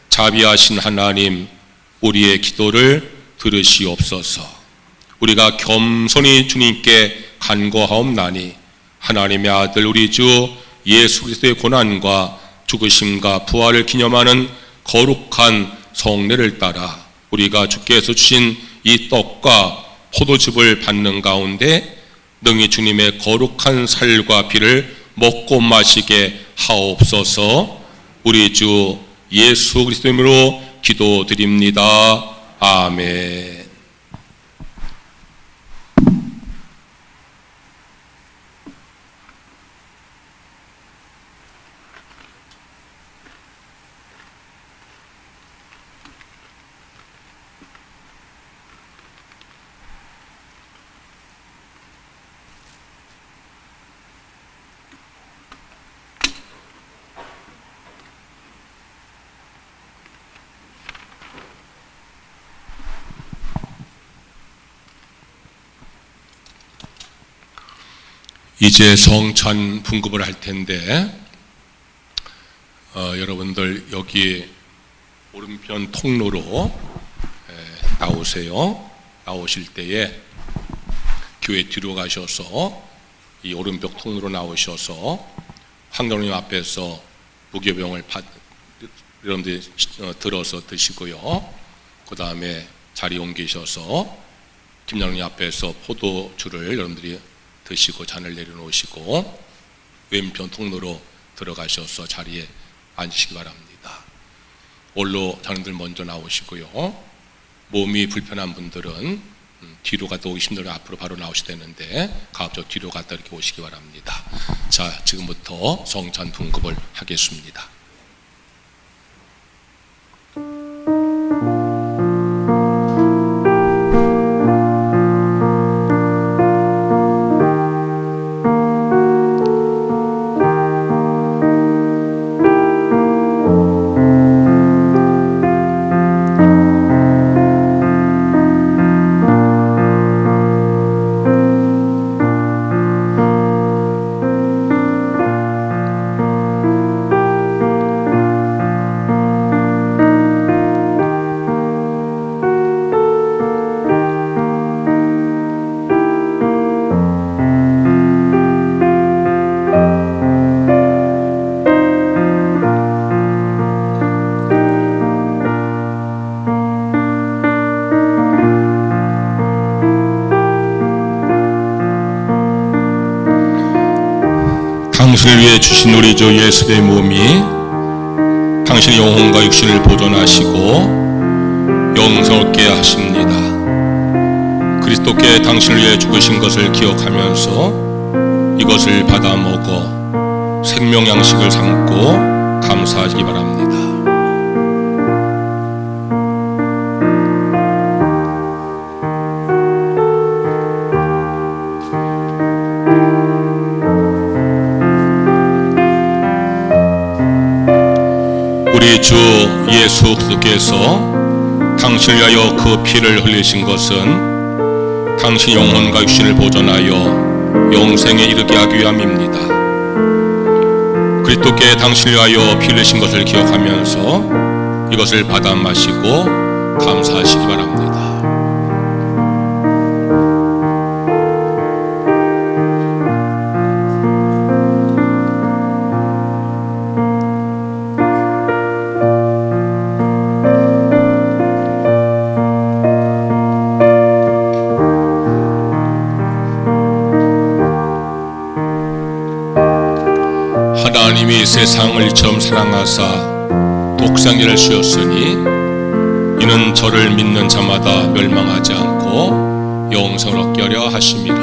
[SPEAKER 1] 자비하신 하나님, 우리의 기도를 들으시옵소서. 우리가 겸손히 주님께 간구하옵나니 하나님의 아들 우리 주 예수 그리스도의 고난과 죽으심과 부활을 기념하는 거룩한 성례를 따라 우리가 주께서 주신 이 떡과 포도즙을 받는 가운데 능히 주님의 거룩한 살과 피를 먹고 마시게 하옵소서. 우리 주 예수 그리스도 이름으로 기도드립니다. 아멘. 이제 성찬 분급을 할 텐데 여러분들 여기 오른편 통로로 나오세요. 나오실 때에 교회 뒤로 가셔서 이 오른벽 통로로 나오셔서 황교님 앞에서 무교병을 여러분들이 들어서 드시고요. 그 다음에 자리 옮기셔서 김장님 앞에서 포도주를 여러분들이 드시고 잔을 내려놓으시고 왼편 통로로 들어가셔서 자리에 앉으시기 바랍니다. 올로 자녀들 먼저 나오시고요. 몸이 불편한 분들은 뒤로 갔다 오기 힘들면 앞으로 바로 나오셔야 되는데 가급적 뒤로 갔다 이렇게 오시기 바랍니다. 자, 지금부터 성찬 분급을 하겠습니다. 당신을 위해 주신 우리 주 예수의 몸이 당신의 영혼과 육신을 보존하시고 영생롭게 하십니다. 그리스도께 당신을 위해 죽으신 것을 기억하면서 이것을 받아 먹어 생명 양식을 삼고 감사하시기 바랍니다. 우리 주 예수 그리스도께서 당신을 위하여 그 피를 흘리신 것은 당신 영혼과 육신을 보존하여 영생에 이르게 하기 위함입니다. 그리스도께 당신을 위하여 피 흘리신 것을 기억하면서 이것을 받아 마시고 감사하시기 바랍니다. 하나님이 세상을 이처럼 사랑하사 독생자를 주셨으니 이는 저를 믿는 자마다 멸망하지 않고 영생을 얻게 하려 하심이라.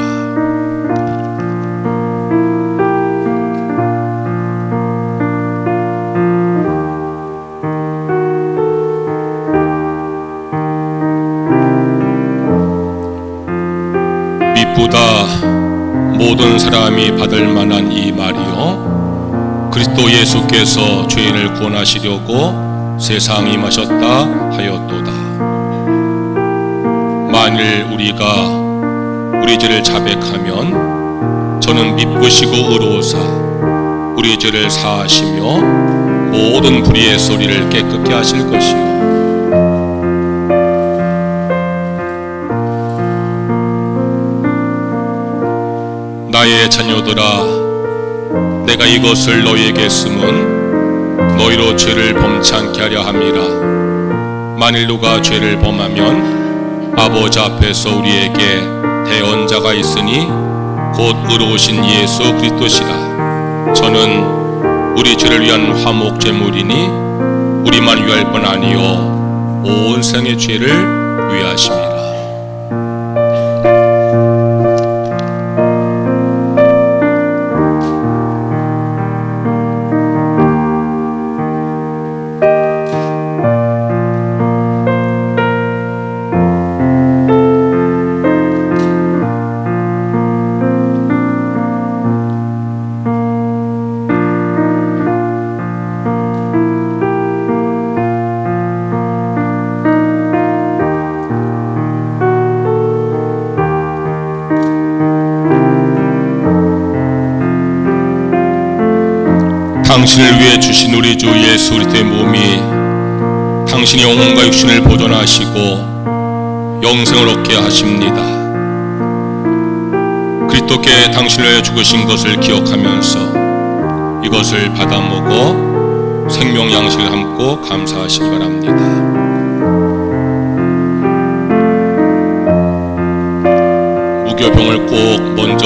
[SPEAKER 1] 미쁘다 모든 사람이 받을 만한 이 말이요 그리스도 예수께서 죄인을 구원하시려고 세상에 임하셨다 하였도다. 만일 우리가 우리 죄를 자백하면 저는 미쁘시고 의로우사 우리 죄를 사하시며 모든 불의의 소리를 깨끗게 하실 것이요 나의 자녀들아 내가 이것을 너희에게 쓰면 너희로 죄를 범치 않게 하려 함이라. 만일 누가 죄를 범하면 아버지 앞에서 우리에게 대언자가 있으니 곧 의로우신 예수 그리스도시라. 저는 우리 죄를 위한 화목 제물이니 우리만 위할 뿐 아니요 온 생의 죄를 위하심이라. 당신을 위해 주신 우리 주 예수 그리스도의 몸이 당신의 영혼과 육신을 보존하시고 영생을 얻게 하십니다. 그리스도께 당신을 위해 죽으신 것을 기억하면서 이것을 받아 먹어 생명 양식을 함고 감사하시기 바랍니다. 무교병을 꼭 먼저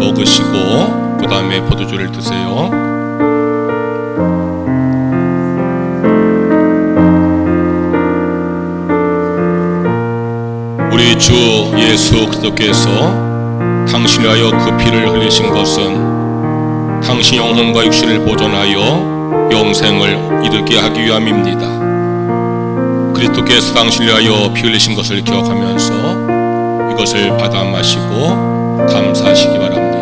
[SPEAKER 1] 먹으시고 그 다음에 포도주를 드세요. 우리 주 예수 그리스도께서 당신을 위하여 그 피를 흘리신 것은 당신 영혼과 육신을 보존하여 영생을 이르게 하기 위함입니다. 그리스도께서 당신을 위하여 피 흘리신 것을 기억하면서 이것을 받아 마시고 감사하시기 바랍니다.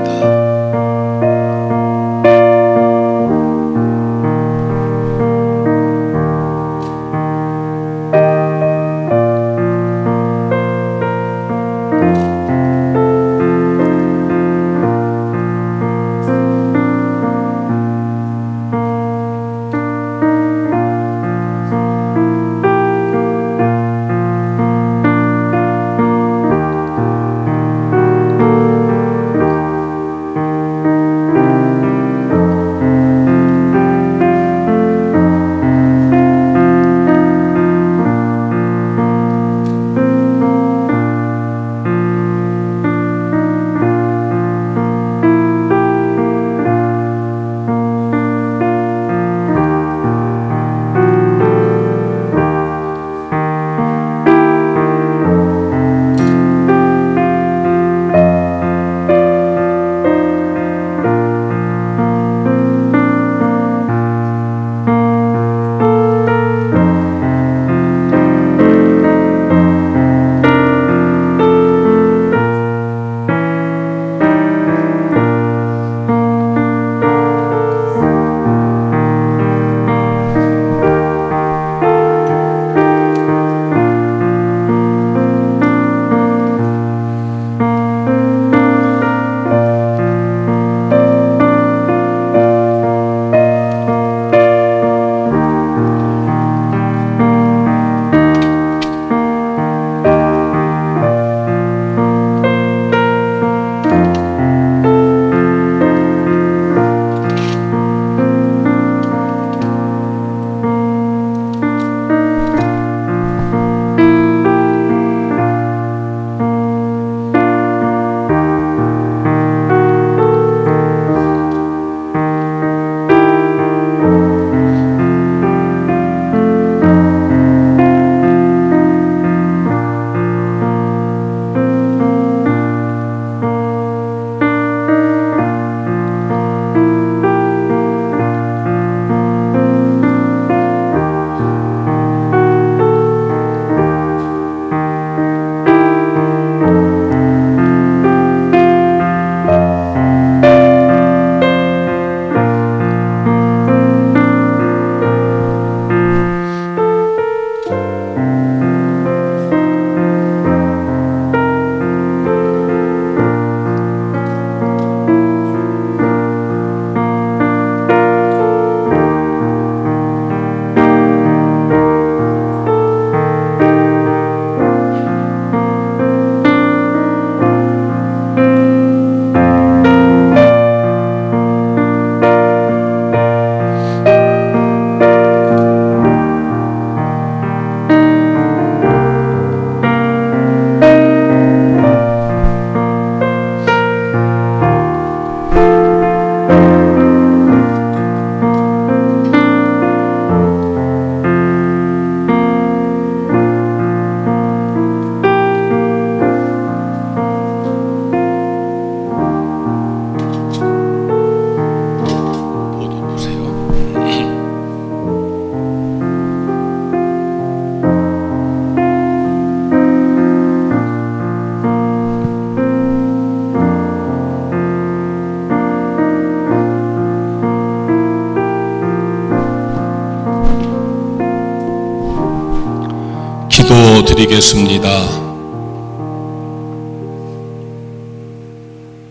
[SPEAKER 1] 기도드리겠습니다.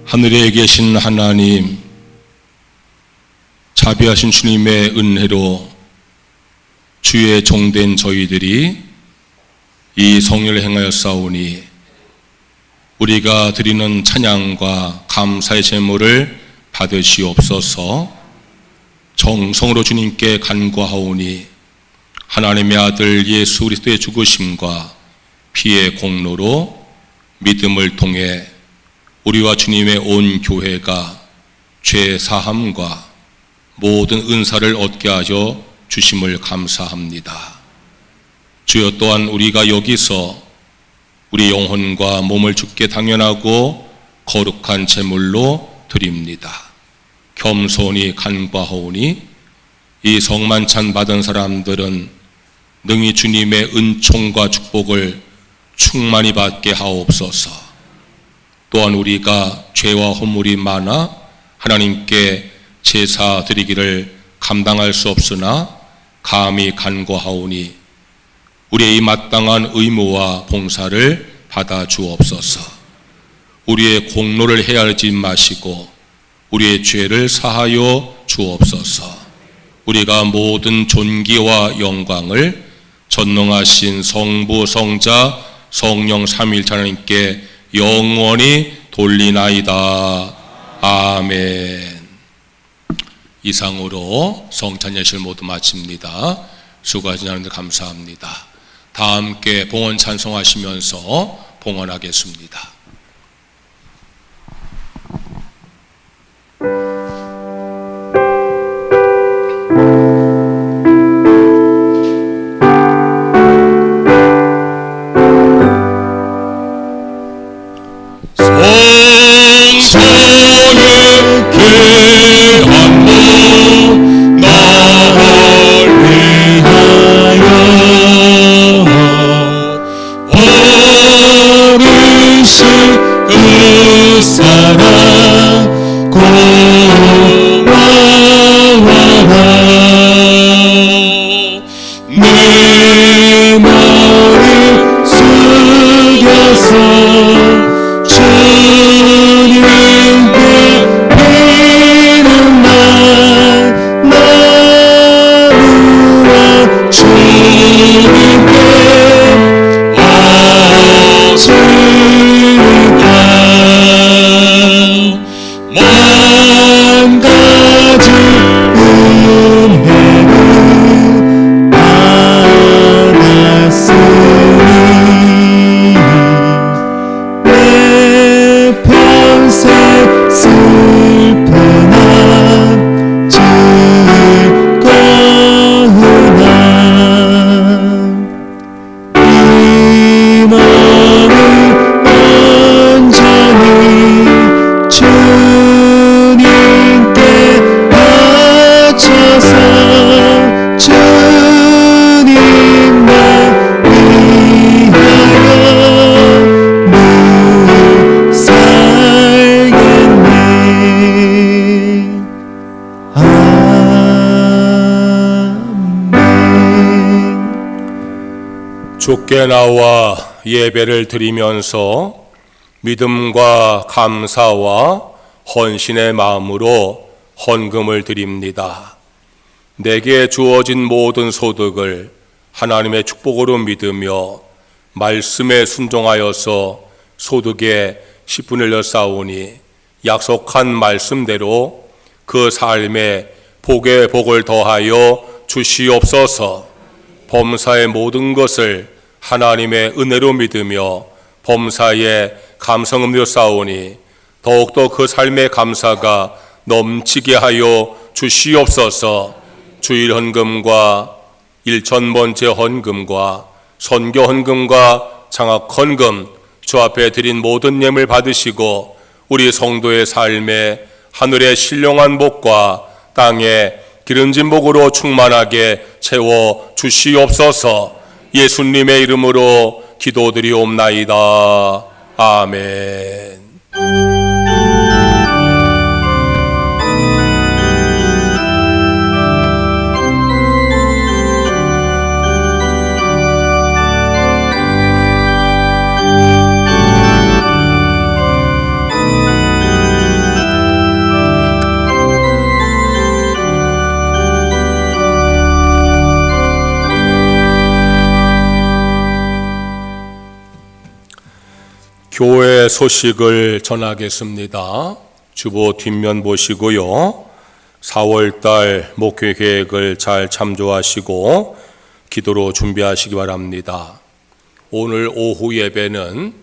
[SPEAKER 1] 하늘에 계신 하나님, 자비하신 주님의 은혜로 주의 종된 저희들이 이 성령을 행하여 싸우니 우리가 드리는 찬양과 감사의 제물을 받으시옵소서. 정성으로 주님께 간구하오니 하나님의 아들 예수 그리스도의 죽으심과 피의 공로로 믿음을 통해 우리와 주님의 온 교회가 죄 사함과 모든 은사를 얻게 하여 주심을 감사합니다. 주여, 또한 우리가 여기서 우리 영혼과 몸을 주께 당연하고 거룩한 제물로 드립니다. 겸손히 간구하오니 이 성만찬 받은 사람들은 능히 주님의 은총과 축복을 충만히 받게 하옵소서. 또한 우리가 죄와 허물이 많아 하나님께 제사 드리기를 감당할 수 없으나 감히 간구하오니 우리의 이 마땅한 의무와 봉사를 받아 주옵소서. 우리의 공로를 헤아리지 마시고 우리의 죄를 사하여 주옵소서. 우리가 모든 존귀와 영광을 전능하신 성부, 성자, 성령 삼위일체 하나님께 영원히 돌리나이다. 아멘. 이상으로 성찬 예식을 모두 마칩니다. 수고하신 여러분들 감사합니다. 다 함께 봉헌 찬송하시면서 봉헌하겠습니다. 주께 나와 예배를 드리면서 믿음과 감사와 헌신의 마음으로 헌금을 드립니다. 내게 주어진 모든 소득을 하나님의 축복으로 믿으며 말씀에 순종하여서 소득의 10분을 넣사오니 약속한 말씀대로 그 삶에 복에 복을 더하여 주시옵소서. 범사의 모든 것을 하나님의 은혜로 믿으며 범사에 감성음료 쌓오니 더욱더 그 삶의 감사가 넘치게 하여 주시옵소서. 주일 헌금과 일천번째 헌금과 선교 헌금과 장학 헌금 주 앞에 드린 모든 예물 받으시고 우리 성도의 삶에 하늘의 신령한 복과 땅의 기름진 복으로 충만하게 채워 주시옵소서. 예수님의 이름으로 기도드리옵나이다. 아멘. 교회 소식을 전하겠습니다. 주보 뒷면 보시고요. 4월달 목회 계획을 잘 참조하시고 기도로 준비하시기 바랍니다. 오늘 오후 예배는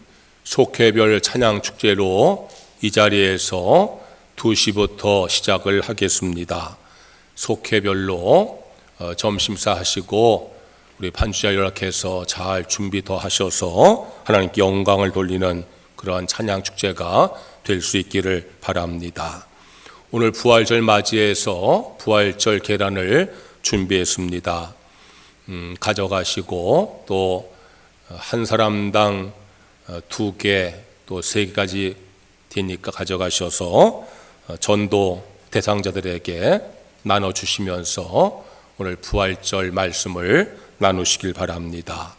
[SPEAKER 1] 속회별 찬양축제로 이 자리에서 2시부터 시작을 하겠습니다. 속회별로 점심사 하시고 우리 반주자 연락해서 잘 준비 더 하셔서 하나님께 영광을 돌리는 그러한 찬양축제가 될 수 있기를 바랍니다. 오늘 부활절 맞이해서 부활절 계란을 준비했습니다. 가져가시고 또 한 사람당 2개 또 3개까지 되니까 가져가셔서 전도 대상자들에게 나눠주시면서 오늘 부활절 말씀을 나누시길 바랍니다.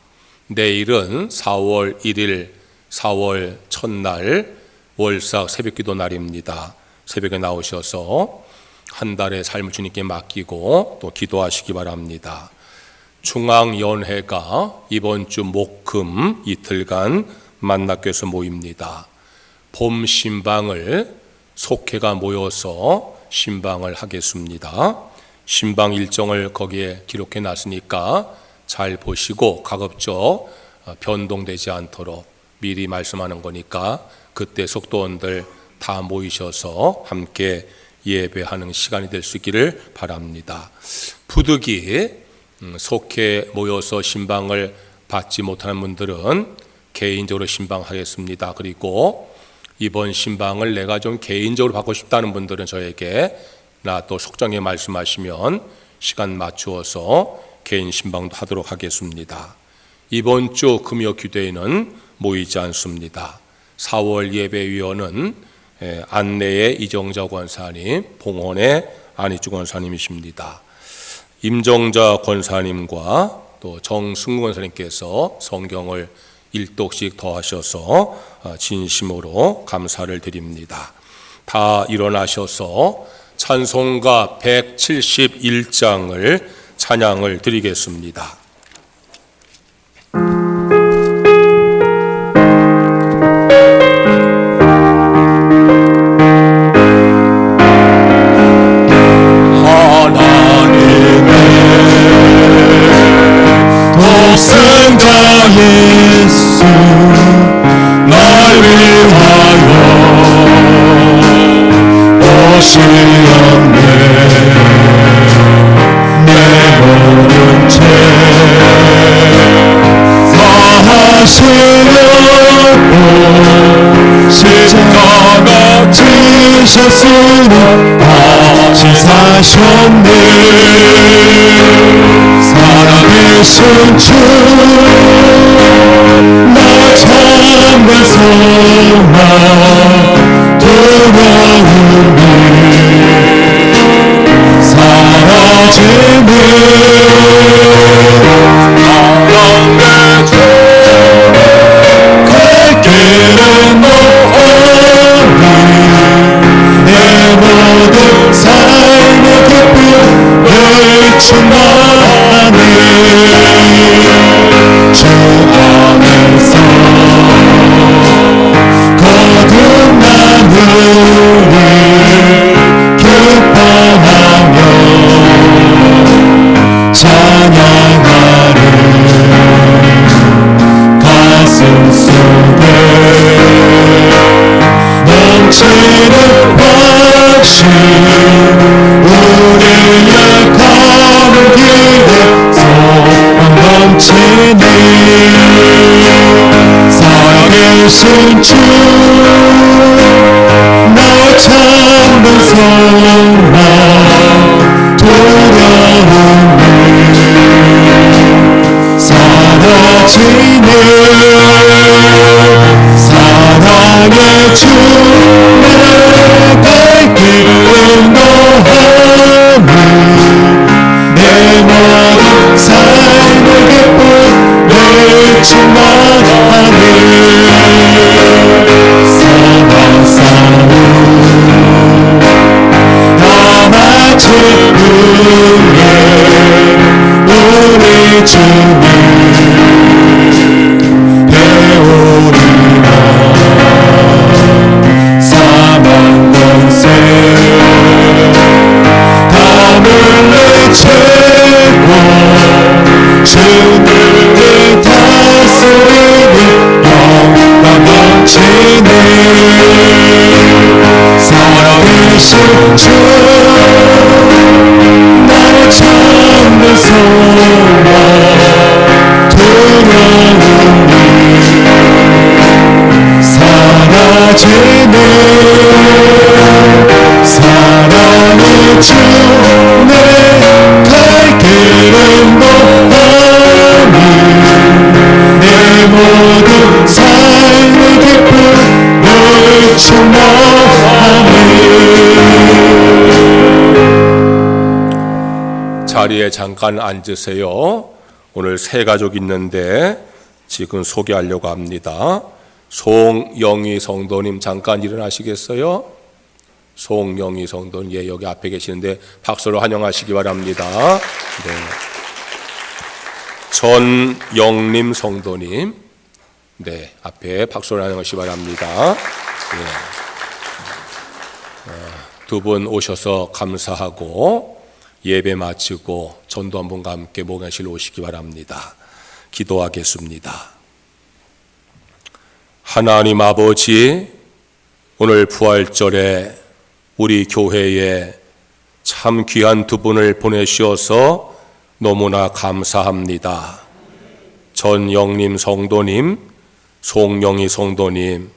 [SPEAKER 1] 내일은 4월 1일 4월 첫날 월삭 새벽기도 날입니다. 새벽에 나오셔서 한 달의 삶을 주님께 맡기고 또 기도하시기 바랍니다. 중앙연회가 이번 주 목금 이틀간 만나교회에서 모입니다. 봄 신방을 속회가 모여서 신방을 하겠습니다. 신방 일정을 거기에 기록해 놨으니까 잘 보시고 가급적 변동되지 않도록 미리 말씀하는 거니까 그때 속도원들 다 모이셔서 함께 예배하는 시간이 될 수 있기를 바랍니다. 부득이 속해 모여서 신방을 받지 못하는 분들은 개인적으로 신방하겠습니다. 그리고 이번 신방을 내가 좀 개인적으로 받고 싶다는 분들은 저에게 나 또 속정에 말씀하시면 시간 맞추어서 개인 신방도 하도록 하겠습니다. 이번 주 금요 기도회는 모이지 않습니다. 4월 예배위원은 안내의 이정자 권사님, 봉헌의 안희주 권사님이십니다. 임정자 권사님과 또 정승구 권사님께서 성경을 1독씩 더 하셔서 진심으로 감사를 드립니다. 다 일어나셔서 찬송가 171장을 찬양을 드리겠습니다.
[SPEAKER 2] 예수 날 위하여 오시었네. 내 모든 죄 사하시려고 십자가 지셨으니 다시 사셨네. 살아계신 주 나 참된 소망 두려움이 사라지네. 사랑의 주 갈 길은 멀리 내 모든 삶의 기쁨 충만해. 주 안에서 거듭난 우리 기뻐하며 찬양하리. 가슴 속에 넘치는 확신 우리의 가는 길에 소망 넘치니. 살아계신 주 나 참된 소망 두려움이 사라지네. 사랑의 주 내 갈 길은 너하니 내 모든 삶의 기쁨 내 충만하니. 사랑 싸움 다 마친 후에 우리 주님 배우리라. 사망 권세 담을 내채고 주님을 다스리니 영광 넘치네 살아계신 주 나의 참는 소망 두려움이 사라지네 사랑의 주 내 갈 길은 너하니 내 모든 삶의 기쁨을 충만하네.
[SPEAKER 1] 자리에 잠깐 앉으세요. 오늘 세 가족 있는데 지금 소개하려고 합니다. 송영희 성도님 잠깐 일어나시겠어요? 송영희 성도님, 예, 여기 앞에 계시는데 박수로 환영하시기 바랍니다. 네. 전영림 성도님, 네, 앞에 박수로 환영하시기 바랍니다. 네. 두 분 오셔서 감사하고 예배 마치고 전도 한 분과 함께 목양실로 오시기 바랍니다. 기도하겠습니다. 하나님 아버지, 오늘 부활절에 우리 교회에 참 귀한 두 분을 보내주셔서 너무나 감사합니다. 전영림 성도님, 송영희 성도님,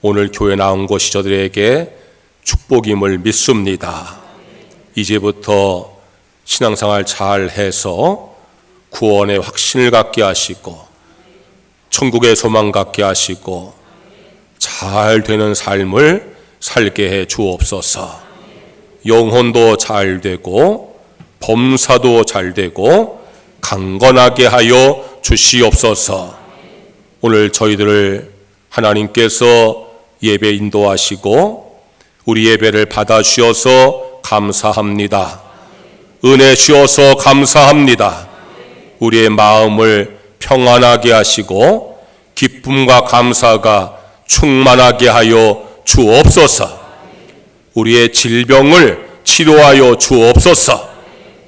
[SPEAKER 1] 오늘 교회 나온 것이 저들에게 축복임을 믿습니다. 이제부터 신앙생활 잘 해서 구원의 확신을 갖게 하시고 천국의 소망 갖게 하시고 잘 되는 삶을 살게 해 주옵소서. 영혼도 잘 되고 범사도 잘 되고 강건하게 하여 주시옵소서. 오늘 저희들을 하나님께서 예배 인도하시고 우리 예배를 받아 주셔서 감사합니다. 은혜 주셔서 감사합니다. 우리의 마음을 평안하게 하시고 기쁨과 감사가 충만하게 하여 주옵소서. 우리의 질병을 치료하여 주옵소서.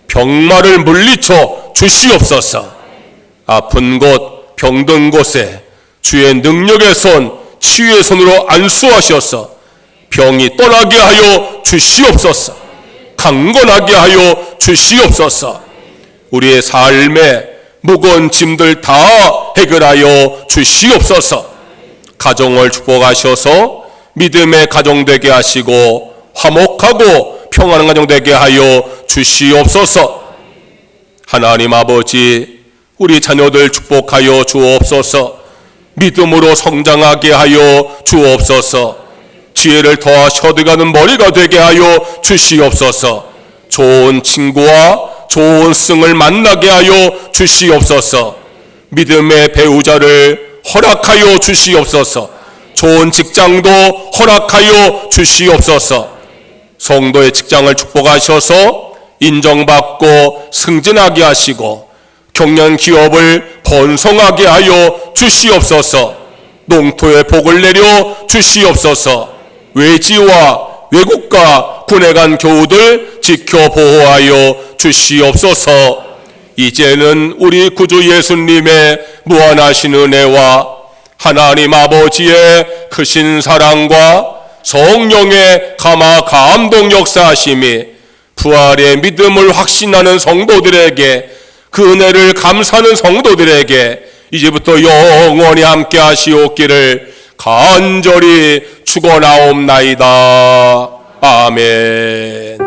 [SPEAKER 1] 병마를 물리쳐 주시옵소서. 아픈 곳, 병든 곳에 주의 능력의 손, 치유의 손으로 안수하셔서 병이 떠나게 하여 주시옵소서. 강건하게 하여 주시옵소서. 우리의 삶에 무거운 짐들 다 해결하여 주시옵소서. 가정을 축복하셔서 믿음의 가정 되게 하시고 화목하고 평안한 가정 되게 하여 주시옵소서. 하나님 아버지, 우리 자녀들 축복하여 주옵소서. 믿음으로 성장하게 하여 주옵소서. 지혜를 더하셔 들어가는 머리가 되게 하여 주시옵소서. 좋은 친구와 좋은 승을 만나게 하여 주시옵소서. 믿음의 배우자를 허락하여 주시옵소서. 좋은 직장도 허락하여 주시옵소서. 성도의 직장을 축복하셔서 인정받고 승진하게 하시고 경영 기업을 번성하게 하여 주시옵소서. 농토에 복을 내려 주시옵소서. 외지와 외국과 군에 간 교우들 지켜 보호하여 주시옵소서. 이제는 우리 구주 예수님의 무한하신 은혜와 하나님 아버지의 크신 사랑과 성령의 감화 감동 역사하심이 부활의 믿음을 확신하는 성도들에게, 그 은혜를 감사하는 성도들에게 이제부터 영원히 함께 하시옵기를 간절히 축원하옵나이다. 아멘.